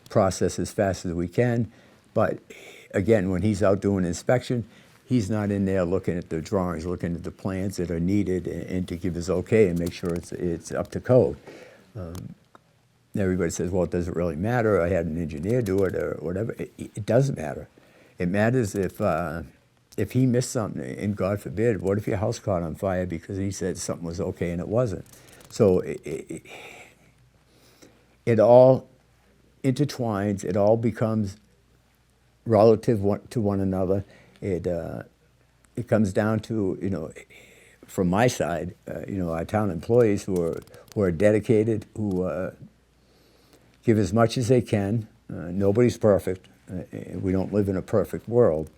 process as fast as we can. But again, when he's out doing inspection, he's not in there looking at the drawings, looking at the plans that are needed, and to give his okay and make sure it's up to code. Everybody says, well, does it really matter? I had an engineer do it or whatever. It doesn't matter. It matters if he missed something, and God forbid, what if your house caught on fire because he said something was okay and it wasn't? So it all intertwines. It all becomes relative to one another. It comes down to, from my side, our town employees who are dedicated, who give as much as they can. Nobody's perfect. We don't live in a perfect world.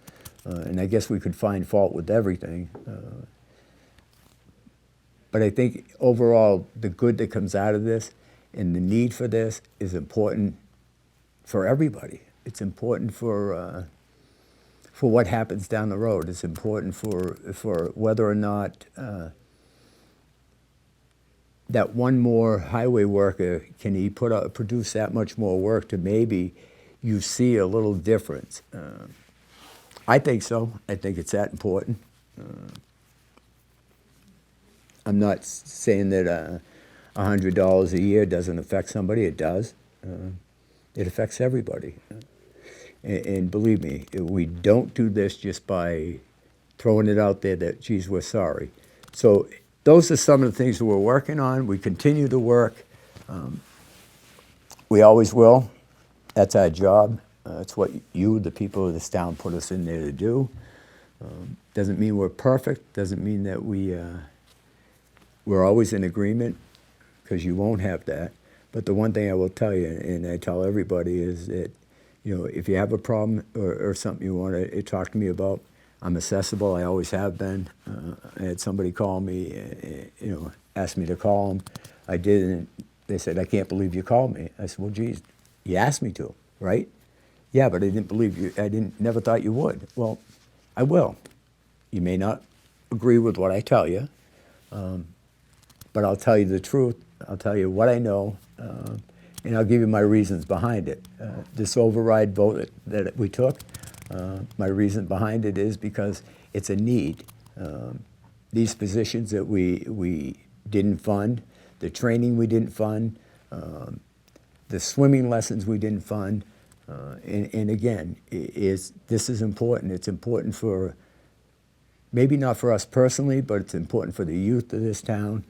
And I guess we could find fault with everything. But I think overall, the good that comes out of this and the need for this is important for everybody. It's important for what happens down the road. It's important for whether or not that one more highway worker, can he produce that much more work to maybe you see a little difference. I think so. I think it's that important. I'm not saying that $100 a year doesn't affect somebody. It does. It affects everybody. And believe me, we don't do this just by throwing it out there that, geez, we're sorry. So those are some of the things that we're working on. We continue to work. We always will. That's our job. It's what you, the people of this town, put us in there to do. Doesn't mean we're perfect. Doesn't mean that we're always in agreement, because you won't have that. But the one thing I will tell you, and I tell everybody, is that, if you have a problem or something you want to talk to me about, I'm accessible. I always have been. I had somebody call me, ask me to call them. I did, and they said, I can't believe you called me. I said, well, geez, you asked me to, right? Yeah, but I didn't believe you. Never thought you would. Well, I will. You may not agree with what I tell you, but I'll tell you the truth. I'll tell you what I know, and I'll give you my reasons behind it. This override vote that we took, my reason behind it is because it's a need. These positions that we didn't fund, the training we didn't fund, the swimming lessons we didn't fund, and again, this is important. It's important for, maybe not for us personally, but it's important for the youth of this town.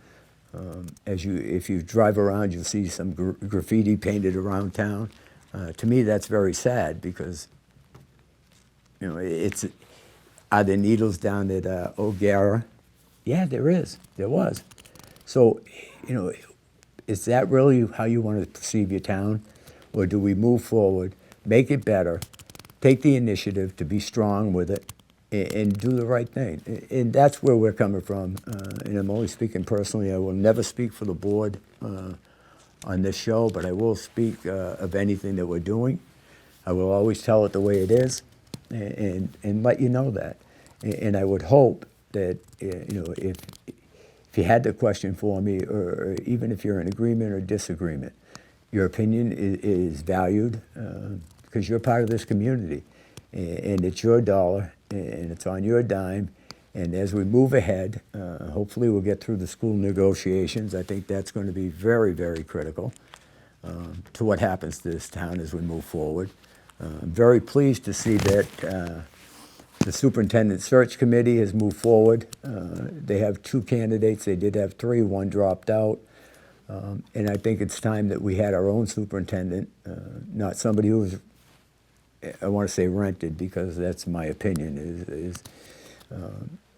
If you drive around, you'll see some graffiti painted around town. To me, that's very sad, because are there needles down at O'Gara? Yeah, there is. There was. So, is that really how you want to perceive your town? Or do we move forward, make it better, take the initiative to be strong with it, and do the right thing? And that's where we're coming from. And I'm only speaking personally. I will never speak for the board on this show, but I will speak of anything that we're doing. I will always tell it the way it is, and let you know that. And I would hope that, if you had the question for me, or even if you're in agreement or disagreement, your opinion is valued, because you're part of this community, and it's your dollar, and it's on your dime. And as we move ahead, hopefully we'll get through the school negotiations. I think that's going to be very, very critical to what happens to this town as we move forward. I'm very pleased to see that the superintendent search committee has moved forward. They have 2 candidates. They did have 3. 1 dropped out. And I think it's time that we had our own superintendent, not somebody who's, I want to say rented, because that's my opinion,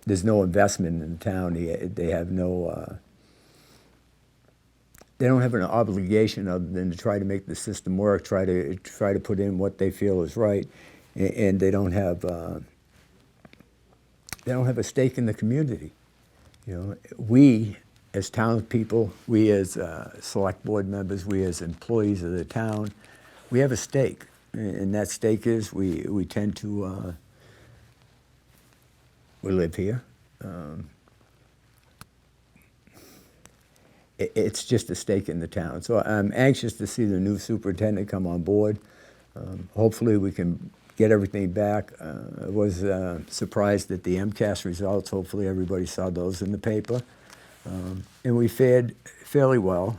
there's no investment in the town. They have no. They don't have an obligation other than to try to make the system work, try to put in what they feel is right, and they don't have a stake in the community. You know, we as townspeople, we as select board members, we as employees of the town, we have a stake, and that stake is we tend to we live here. It's just a stake in the town. So I'm anxious to see the new superintendent come on board. Hopefully we can get everything back. I was surprised at the MCAS results. Hopefully everybody saw those in the paper. And we fared fairly well.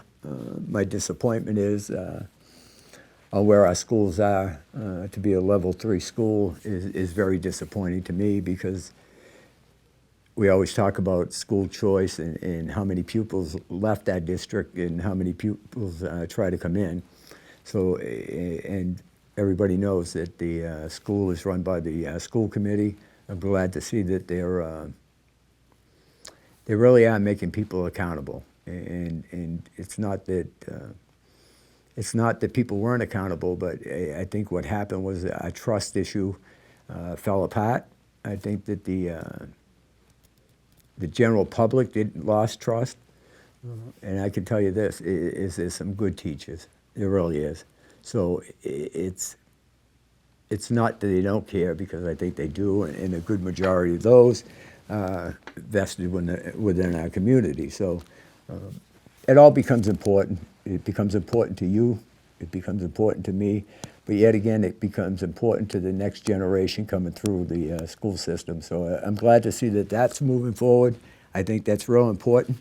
My disappointment is on where our schools are. To be a level 3 school is very disappointing to me, because we always talk about school choice and how many pupils left that district and how many pupils try to come in. So, and everybody knows that the school is run by the school committee. I'm glad to see that they really are making people accountable. And it's not that people weren't accountable, but I think what happened was a trust issue fell apart. I think that the general public lost trust, and I can tell you this: there's some good teachers. There really is. So it's not that they don't care, because I think they do, and a good majority of those vested within our community. So it all becomes important. It becomes important to you. It becomes important to me. But yet again, it becomes important to the next generation coming through the school system. So I'm glad to see that that's moving forward. I think that's real important.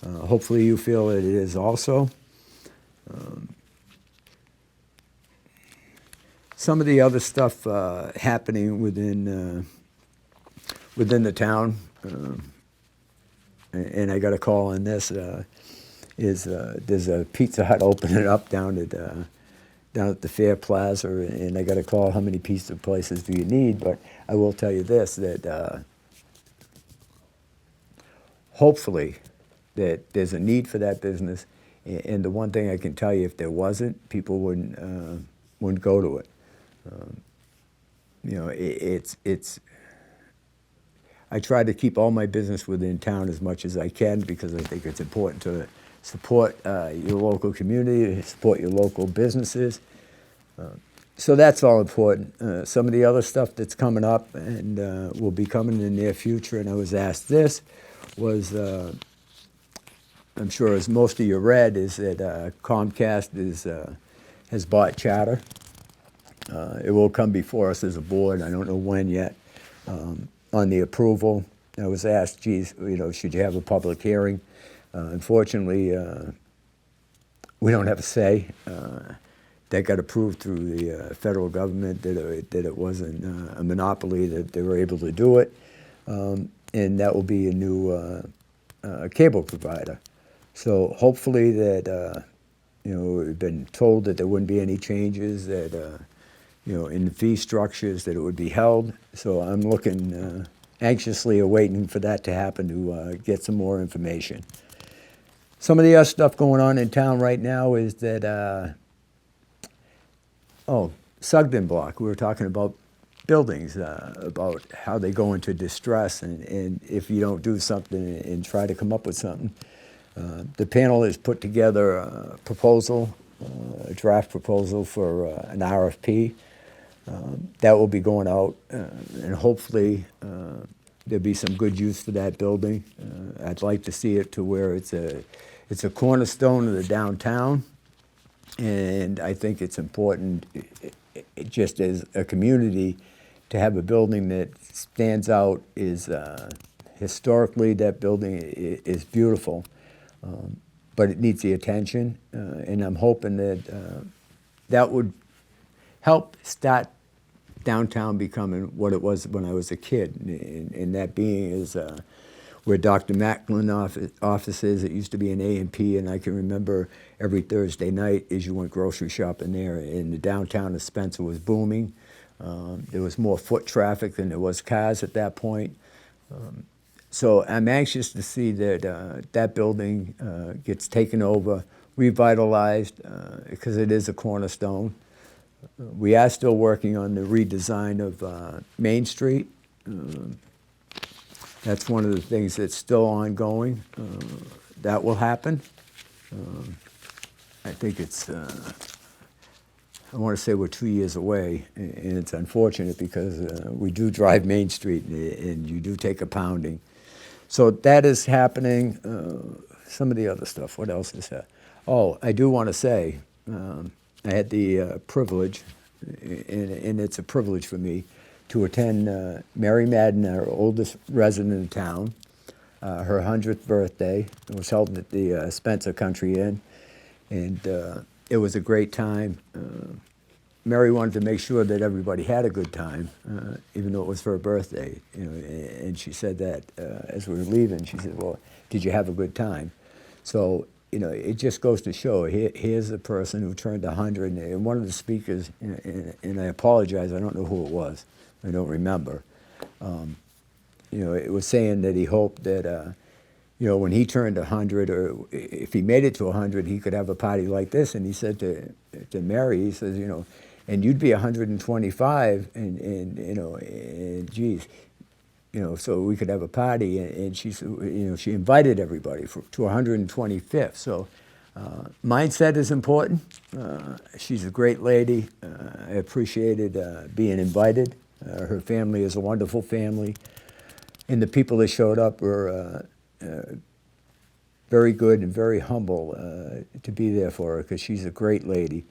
Hopefully you feel that it is also. Some of the other stuff happening within the town, and I got a call on this, is there's a Pizza Hut opening up down at the Fair Plaza, and I got a call, how many pizza places do you need? But I will tell you this, that hopefully that there's a need for that business, and the one thing I can tell you, if there wasn't, people wouldn't go to it. You know, it's I try to keep all my business within town as much as I can, because I think it's important to support your local community, support your local businesses. So that's all important. Some of the other stuff that's coming up and will be coming in the near future, and I was asked this, was I'm sure as most of you read, is that Comcast has bought Charter. It will come before us as a board. I don't know when yet. On the approval, I was asked, geez, you know, should you have a public hearing? Unfortunately, we don't have a say. That got approved through the federal government, that it wasn't a monopoly, that they were able to do it. And that will be a new cable provider. So hopefully that, you know, we've been told that there wouldn't be any changes, that, you know, in the fee structures, that it would be held. So I'm looking, anxiously awaiting for that to happen, to get some more information. Some of the other stuff going on in town right now is that, Sugden Block, we were talking about buildings, about how they go into distress, and if you don't do something and try to come up with something. The panel has put together a proposal, a draft proposal for an RFP. That will be going out, and hopefully there'll be some good use for that building. I'd like to see it to where it's a cornerstone of the downtown, and I think it's important, just as a community, to have a building that stands out. Is historically, that building is beautiful, but it needs the attention, and I'm hoping that that would help start downtown becoming what it was when I was a kid, and that being is where Dr. Macklin office is. It used to be an A&P, and I can remember every Thursday night as you went grocery shopping there, and the downtown of Spencer was booming. There was more foot traffic than there was cars at that point. So I'm anxious to see that that building gets taken over, revitalized, because it is a cornerstone. We are still working on the redesign of Main Street. That's one of the things that's still ongoing. That will happen. I think it's, I want to say we're 2 years away, and it's unfortunate because we do drive Main Street and you do take a pounding. So that is happening. Some of the other stuff, what else is that? Oh, I do want to say, I had the privilege, and it's a privilege for me, to attend Mary Madden, our oldest resident in town, her 100th birthday. It was held at the Spencer Country Inn, and it was a great time. Mary wanted to make sure that everybody had a good time, even though it was for her birthday. You know, and she said that as we were leaving. She said, "Well, did you have a good time?" So you know, it just goes to show. Here's a person who turned 100, and one of the speakers, and I apologize, I don't know who it was. I don't remember. You know, it was saying that he hoped that, you know, when he turned 100, or if he made it to 100, he could have a party like this. And he said to Mary, he says, you know, and you'd be 125, and you know, and geez, you know, so we could have a party. And she, you know, she invited everybody to 125th. So mindset is important. She's a great lady. I appreciated being invited. Her family is a wonderful family, and the people that showed up were very good and very humble to be there for her, because she's a great lady.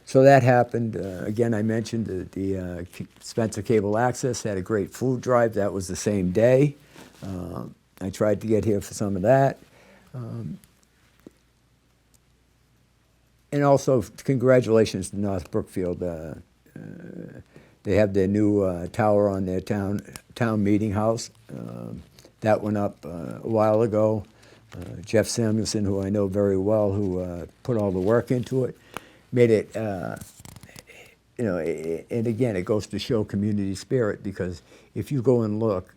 So that happened. Again, I mentioned the Spencer Cable Access had a great food drive. That was the same day. I tried to get here for some of that. And also, congratulations to North Brookfield. They have their new tower on their town meeting house. That went up a while ago. Jeff Samuelson, who I know very well, who put all the work into it, made it, you know, and again, it goes to show community spirit, because if you go and look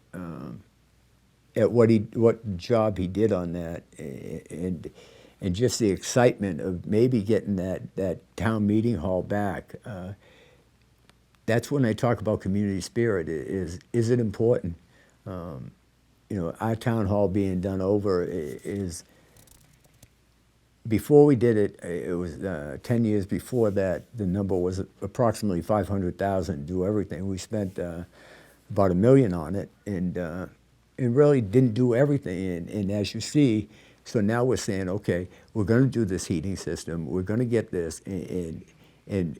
at what job he did on that, and just the excitement of maybe getting that town meeting hall back, that's when I talk about community spirit. Is it important? You know, our town hall being done over is, before we did it, it was 10 years before that, the number was approximately 500,000 to do everything. We spent about $1 million on it, and really didn't do everything. And as you see, so now we're saying, okay, we're going to do this heating system. We're going to get this, and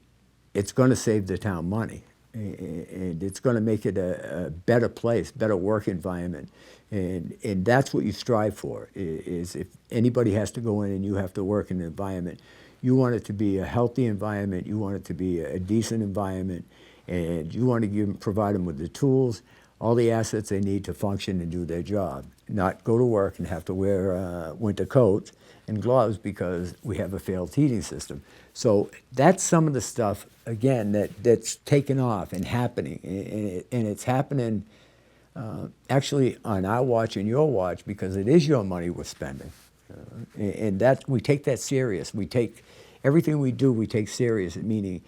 it's going to save the town money, and it's going to make it a better place, better work environment. And that's what you strive for, is if anybody has to go in and you have to work in an environment, you want it to be a healthy environment, you want it to be a decent environment, and you want to provide them with the tools, all the assets they need to function and do their job, not go to work and have to wear winter coats and gloves because we have a failed heating system. So that's some of the stuff, again, that's taken off and happening, and it's happening actually on our watch and your watch, because it is your money we're spending. And that, we take that serious. We take everything we do, we take serious, meaning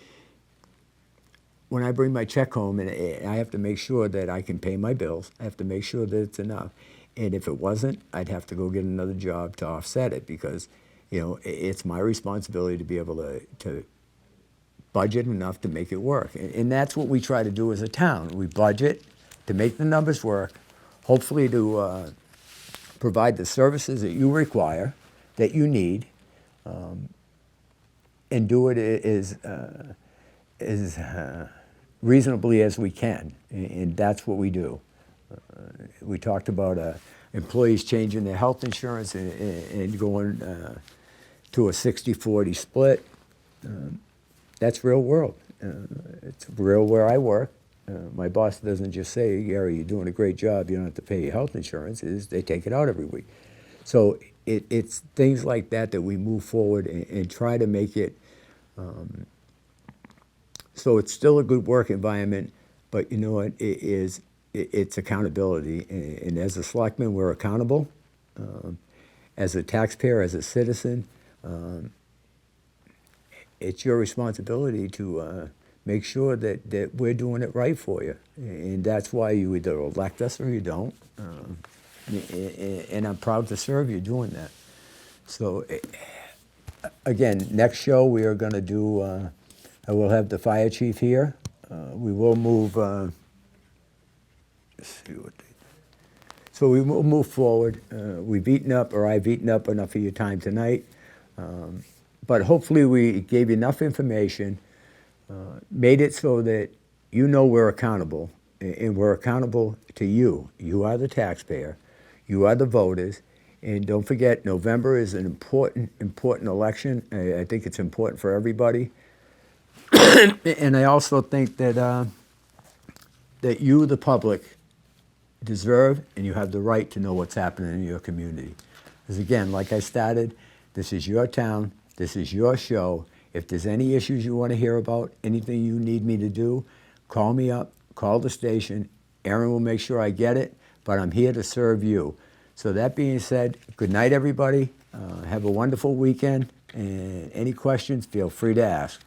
when I bring my check home, and I have to make sure that I can pay my bills, I have to make sure that it's enough. And if it wasn't, I'd have to go get another job to offset it, because, you know, it's my responsibility to be able to budget enough to make it work. And that's what we try to do as a town. We budget to make the numbers work, hopefully to provide the services that you require, that you need, and do it as reasonably as we can. And that's what we do. We talked about employees changing their health insurance and going to a 60-40 split. That's real world. It's real where I work. My boss doesn't just say, "Gary, you're doing a great job, you don't have to pay your health insurance." They take it out every week. So it's things like that that we move forward and try to make it so it's still a good work environment, but you know what, it is it's accountability. And as a selectman, we're accountable. As a taxpayer, as a citizen, it's your responsibility to make sure that we're doing it right for you. And that's why you either elect us or you don't. And I'm proud to serve you doing that. So, again, next show we are going to do, I will have the fire chief here. We will move, let's see what they, so we will move forward. We've eaten up, or I've eaten up enough of your time tonight. But hopefully we gave you enough information, made it so that you know we're accountable, and we're accountable to you. You are the taxpayer. You are the voters. And don't forget, November is an important election. I think it's important for everybody. And I also think that that you, the public, deserve and you have the right to know what's happening in your community. Because again, like I started, this is your town, this is your show. If there's any issues you want to hear about, anything you need me to do, call me up, call the station. Aaron will make sure I get it, but I'm here to serve you. So that being said, good night, everybody. Have a wonderful weekend, and any questions, feel free to ask.